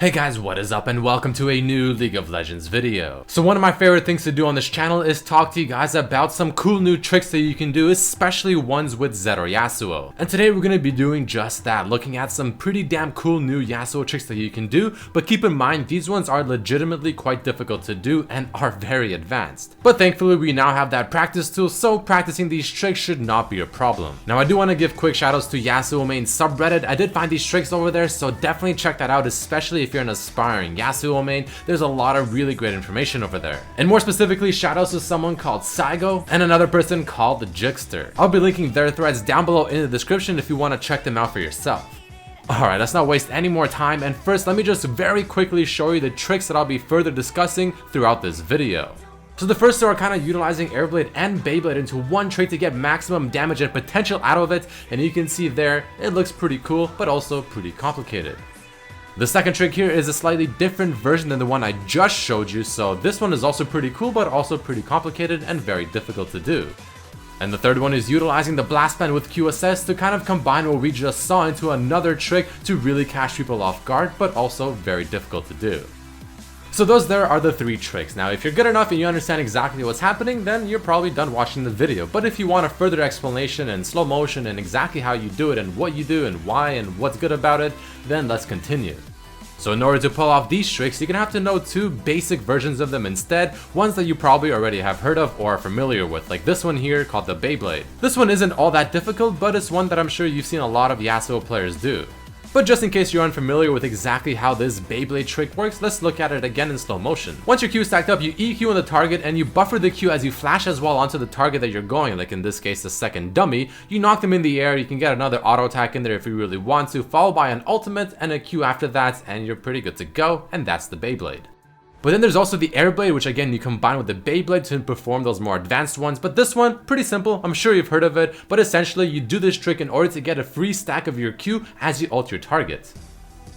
Hey guys, what is up and welcome to a new League of Legends video. So one of my favorite things to do on this channel is talk to you guys about some cool new tricks that you can do, especially ones with Zed or Yasuo. And today we're going to be doing just that, looking at some pretty damn cool new Yasuo tricks that you can do, but keep in mind these ones are legitimately quite difficult to do and are very advanced. But thankfully we now have that practice tool, so practicing these tricks should not be a problem. Now I do want to give quick shoutouts to Yasuo main subreddit. I did find these tricks over there, so definitely check that out, especially if you're an aspiring Yasuo main. There's a lot of really great information over there. And more specifically, shoutouts to someone called Saigo and another person called the JXter. I'll be linking their threads down below in the description if you want to check them out for yourself. Alright, let's not waste any more time, and first let me just very quickly show you the tricks that I'll be further discussing throughout this video. So the first two are kind of utilizing Airblade and Beyblade into one trick to get maximum damage and potential out of it, and you can see there, it looks pretty cool, but also pretty complicated. The second trick here is a slightly different version than the one I just showed you, so this one is also pretty cool, but also pretty complicated and very difficult to do. And the third one is utilizing the blast plan with QSS to kind of combine what we just saw into another trick to really catch people off guard, but also very difficult to do. So those there are the three tricks. Now if you're good enough and you understand exactly what's happening, then you're probably done watching the video. But if you want a further explanation in slow motion and exactly how you do it and what you do and why and what's good about it, then let's continue. So in order to pull off these tricks, you're gonna have to know two basic versions of them instead, ones that you probably already have heard of or are familiar with, like this one here called the Beyblade. This one isn't all that difficult, but it's one that I'm sure you've seen a lot of Yasuo players do. But just in case you're unfamiliar with exactly how this Beyblade trick works, let's look at it again in slow motion. Once your Q is stacked up, you EQ on the target and you buffer the Q as you flash as well onto the target that you're going, like in this case the second dummy. You knock them in the air, you can get another auto attack in there if you really want to, followed by an ultimate and a Q after that, and you're pretty good to go, and that's the Beyblade. But then there's also the Airblade, which again you combine with the Beyblade to perform those more advanced ones, but this one, pretty simple, I'm sure you've heard of it, but essentially you do this trick in order to get a free stack of your Q as you ult your target.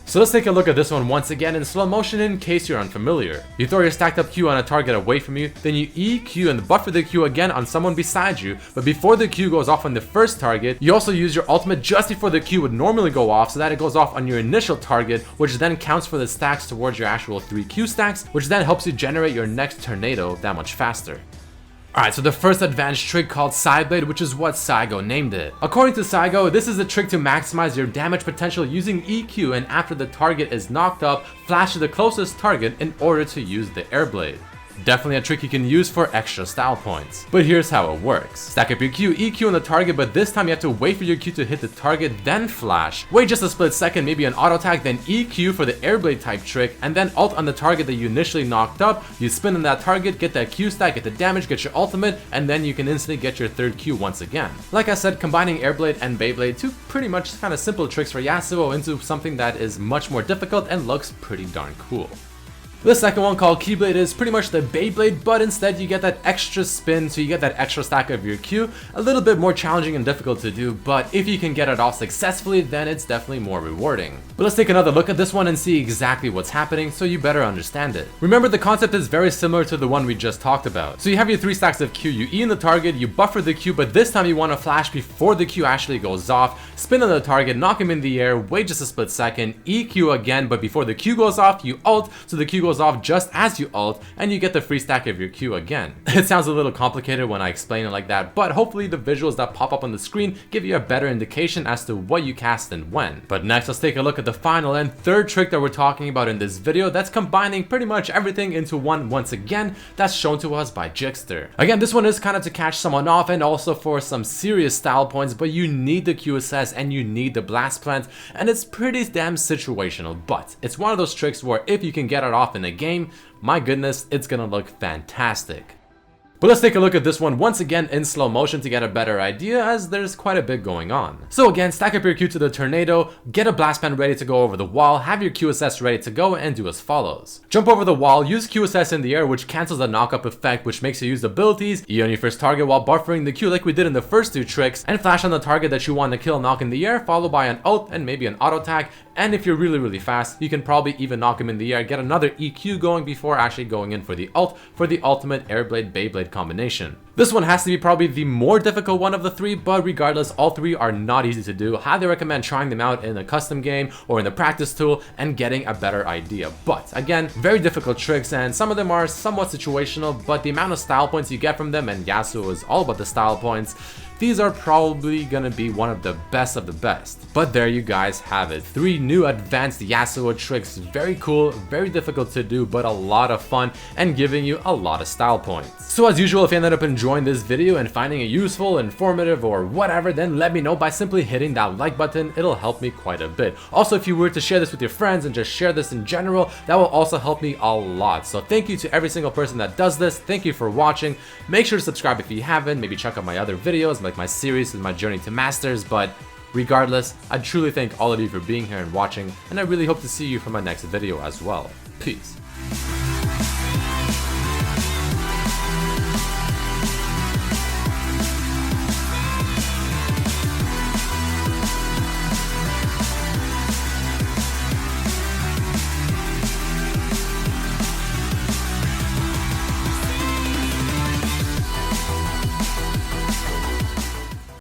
So let's take a look at this one once again in slow motion in case you're unfamiliar. You throw your stacked up Q on a target away from you, then you EQ and buffer the Q again on someone beside you, but before the Q goes off on the first target, you also use your ultimate just before the Q would normally go off so that it goes off on your initial target, which then counts for the stacks towards your actual 3 Q stacks, which then helps you generate your next tornado that much faster. Alright, so the first advanced trick called Sideblade, which is what Saigo named it. According to Saigo, this is a trick to maximize your damage potential using EQ, and after the target is knocked up, flash to the closest target in order to use the Airblade. Definitely a trick you can use for extra style points. But here's how it works. Stack up your Q, EQ on the target, but this time you have to wait for your Q to hit the target, then flash. Wait just a split second, maybe an auto attack, then EQ for the Airblade type trick, and then ult on the target that you initially knocked up. You spin on that target, get that Q stack, get the damage, get your ultimate, and then you can instantly get your third Q once again. Like I said, combining Airblade and Beyblade, two pretty much kind of simple tricks for Yasuo into something that is much more difficult and looks pretty darn cool. The second one called Keyblade is pretty much the Beyblade, but instead you get that extra spin, so you get that extra stack of your Q. A little bit more challenging and difficult to do, but if you can get it off successfully, then it's definitely more rewarding. But let's take another look at this one and see exactly what's happening so you better understand it. Remember, the concept is very similar to the one we just talked about. So you have your 3 stacks of Q, you E in the target, you buffer the Q, but this time you want to flash before the Q actually goes off, spin on the target, knock him in the air, wait just a split second, EQ again, but before the Q goes off, you ult, so the Q goes off just as you ult, and you get the free stack of your Q again. It sounds a little complicated when I explain it like that, but hopefully the visuals that pop up on the screen give you a better indication as to what you cast and when. But next, let's take a look at the final and third trick that we're talking about in this video that's combining pretty much everything into one once again, that's shown to us by JXter. Again, this one is kind of to catch someone off and also for some serious style points, but you need the QSS and you need the blast plant, and it's pretty damn situational, but it's one of those tricks where if you can get it off in a game, my goodness, it's gonna look fantastic. But let's take a look at this one once again in slow motion to get a better idea, as there's quite a bit going on. So again, stack up your Q to the tornado, get a blast pan ready to go over the wall, have your QSS ready to go, and do as follows. Jump over the wall, use QSS in the air, which cancels the knock-up effect, which makes you use abilities, E on your first target while buffering the Q like we did in the first two tricks, and flash on the target that you want to kill, knock in the air, followed by an ult and maybe an auto attack, and if you're really fast, you can probably even knock him in the air, get another EQ going before actually going in for the ult for the ultimate Airblade Beyblade combination. This one has to be probably the more difficult one of the three, but regardless, all three are not easy to do. Highly recommend trying them out in a custom game or in the practice tool and getting a better idea. But again, very difficult tricks, and some of them are somewhat situational, but the amount of style points you get from them, and Yasuo is all about the style points, these are probably gonna be one of the best of the best. But there you guys have it. 3 new advanced Yasuo tricks. Very cool, very difficult to do, but a lot of fun and giving you a lot of style points. So as usual, if you ended up enjoying this video and finding it useful, informative, or whatever, then let me know by simply hitting that like button. It'll help me quite a bit. Also, if you were to share this with your friends and just share this in general, that will also help me a lot. So thank you to every single person that does this. Thank you for watching. Make sure to subscribe if you haven't. Maybe check out my other videos, like my series with my journey to masters. But regardless, I truly thank all of you for being here and watching, and I really hope to see you for my next video as well. Peace.